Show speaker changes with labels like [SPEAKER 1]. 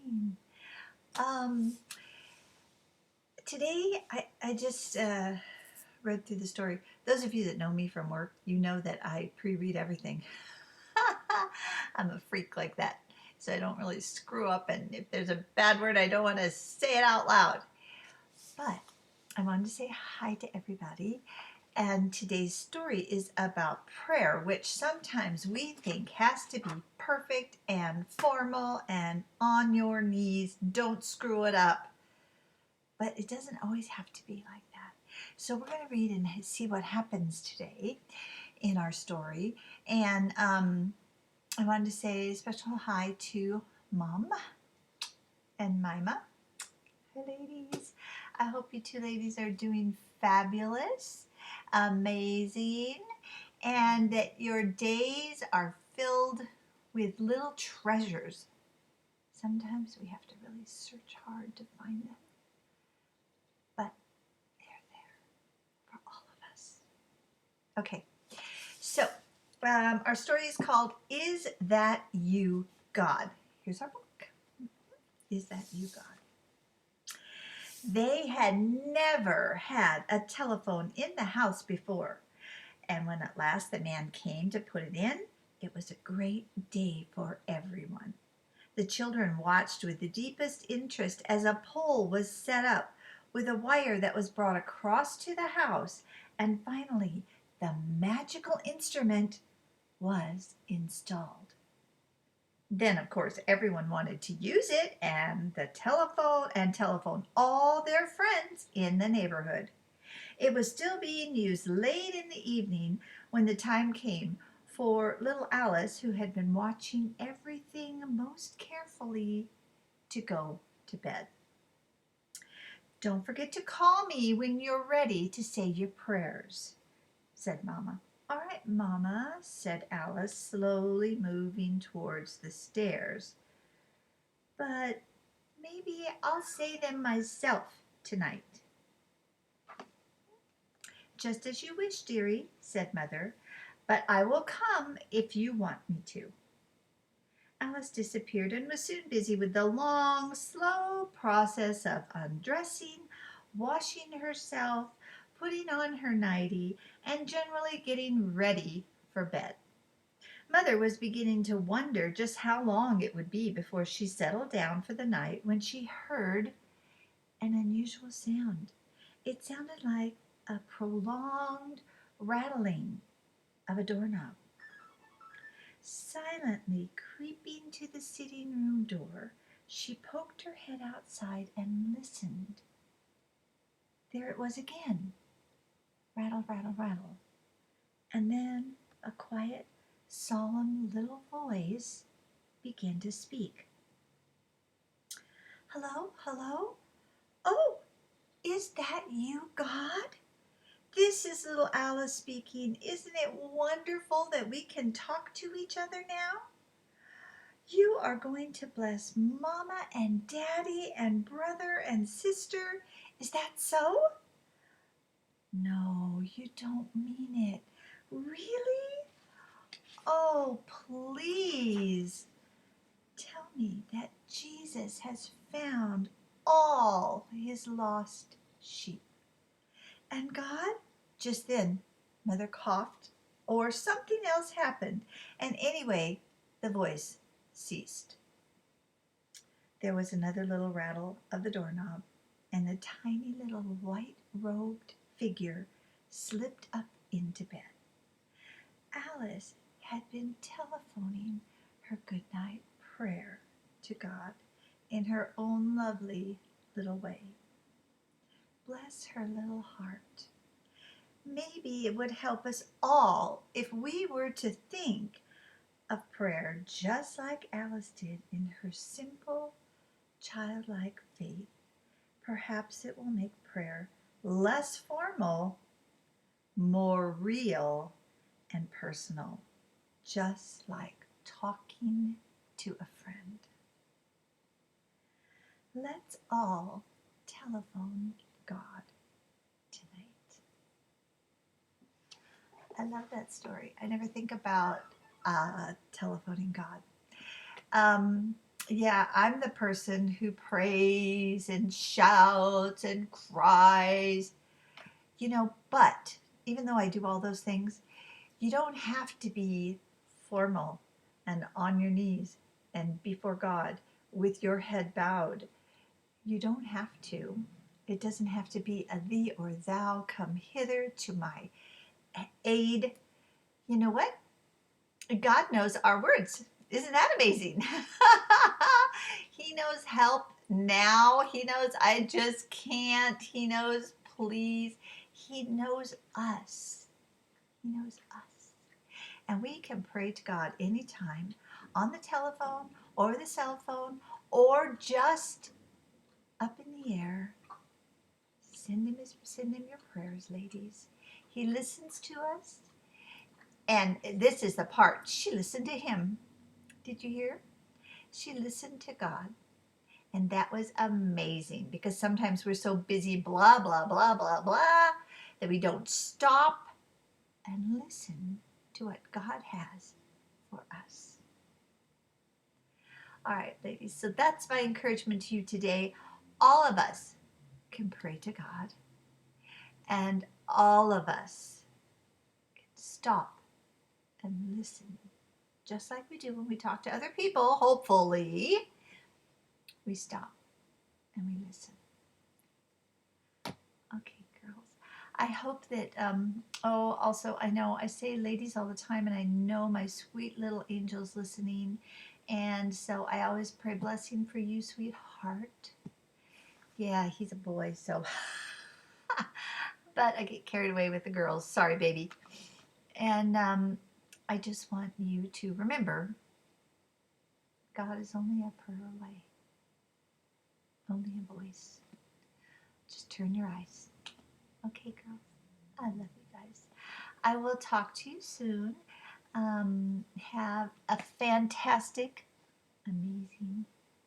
[SPEAKER 1] morning. Um, Today, I just read through the story. Those of you that know me from work, you know that I pre-read everything. I'm a freak like that. So I don't really screw up, and if there's a bad word, I don't want to say it out loud. But I wanted to say hi to everybody. And today's story is about prayer, which sometimes we think has to be perfect and formal and on your knees. Don't screw it up. But it doesn't always have to be like that. So we're going to read and see what happens today in our story. And I wanted to say a special hi to Mom and Mima. Hi, ladies. I hope you two ladies are doing fabulous, amazing, and that your days are filled with little treasures. Sometimes we have to really search hard to find them, but they're there for all of us. Okay, so our story is called Is That You, God? Here's our book. Is That You, God? They had never had a telephone in the house before, and when at last the man came to put it in, it was a great day for everyone. The children watched with the deepest interest as a pole was set up with a wire that was brought across to the house, and finally the magical instrument was installed. Then, of course, everyone wanted to use it and telephone all their friends in the neighborhood. It was still being used late in the evening when the time came for little Alice, who had been watching everything most carefully, to go to bed. Don't forget to call me when you're ready to say your prayers, said Mamma. All right, Mamma, said Alice, slowly moving towards the stairs. But maybe I'll say them myself tonight. Just as you wish, dearie, said Mother, but I will come if you want me to. Alice disappeared and was soon busy with the long, slow process of undressing, washing herself, putting on her nightie, and generally getting ready for bed. Mother was beginning to wonder just how long it would be before she settled down for the night when she heard an unusual sound. It sounded like a prolonged rattling of a doorknob. Silently creeping to the sitting room door, she poked her head outside and listened. There it was again. Rattle, rattle, rattle. And then a quiet, solemn little voice began to speak. Hello, hello? Oh, is that you, God? This is little Alice speaking. Isn't it wonderful that we can talk to each other now? You are going to bless Mama and Daddy and brother and sister. Is that so? No, you don't mean it. Really? Oh, please. Tell me that Jesus has found all his lost sheep. And God? Just then, Mother coughed, or something else happened, and anyway, the voice ceased. There was another little rattle of the doorknob, and the tiny little white-robed figure slipped up into bed. Alice had been telephoning her goodnight prayer to God in her own lovely little way. Bless her little heart. Maybe it would help us all if we were to think of prayer just like Alice did in her simple, childlike faith. Perhaps it will make prayer less formal, more real and personal, just like talking to a friend. Let's all telephone God tonight. I love that story. I never think about telephoning God. Um, Yeah, I'm the person who prays and shouts and cries, but even though I do all those things, you don't have to be formal and on your knees and before God with your head bowed. You don't have to. It doesn't have to be a thee or thou, come hither to my aid. You know what? God knows our words. Isn't that amazing? He knows help now. He knows I just can't. He knows please. He knows us. He knows us. And we can pray to God anytime on the telephone or the cell phone or just up in the air. Send him your prayers, ladies. He listens to us. And this is the part. She listened to him. Did you hear? She listened to God. And that was amazing because sometimes we're so busy, blah, blah, blah, blah, blah, that we don't stop and listen to what God has for us. All right, ladies, so that's my encouragement to you today. All of us can pray to God, and all of us can stop and listen, just like we do when we talk to other people. Hopefully, we stop and we listen. Okay, girls. I hope that, also, I know I say ladies all the time, and I know my sweet little angel's listening. And so I always pray blessing for you, sweetheart. Yeah, he's a boy, so. But I get carried away with the girls. Sorry, baby. And I just want you to remember God is only a prayer away, only a voice. Just turn your eyes. Okay, girls. I love you guys. I will talk to you soon. Have a fantastic, amazing